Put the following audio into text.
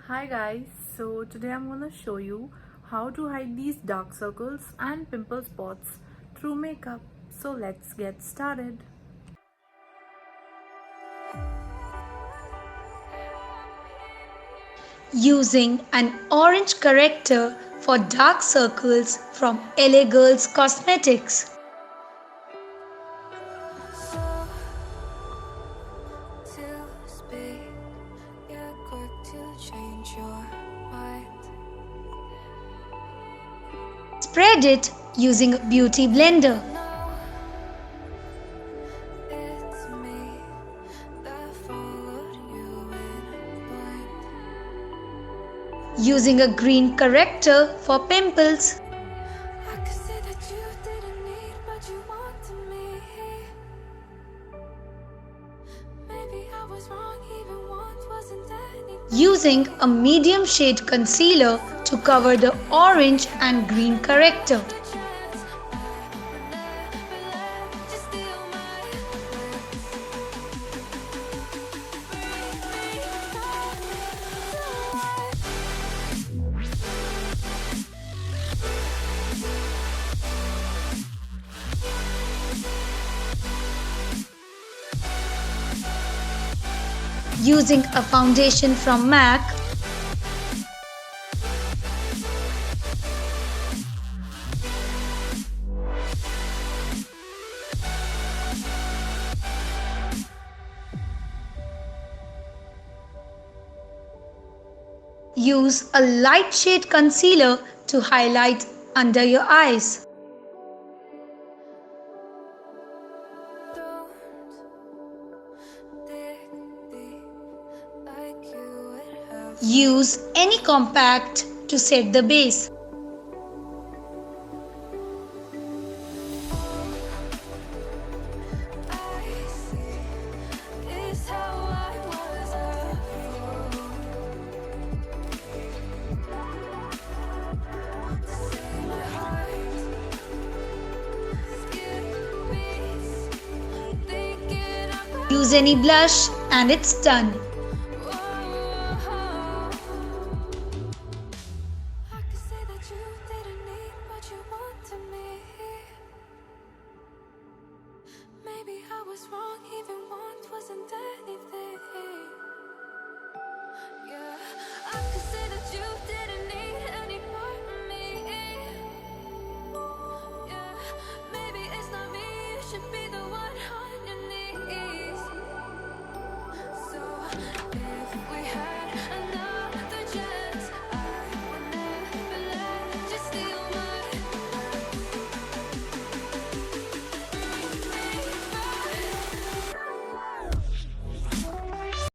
Hi guys, so today I'm gonna show you how to hide these dark circles and pimple spots through makeup. So let's get started. Using an orange corrector for dark circles from LA Girls Cosmetics. Spread it using a beauty blender. Using a green corrector for pimples. Using a medium shade concealer to cover the orange and green corrector. Using a foundation from MAC. Use a light shade concealer to highlight under your eyes. Use any compact to set the base. Use any blush and it's done.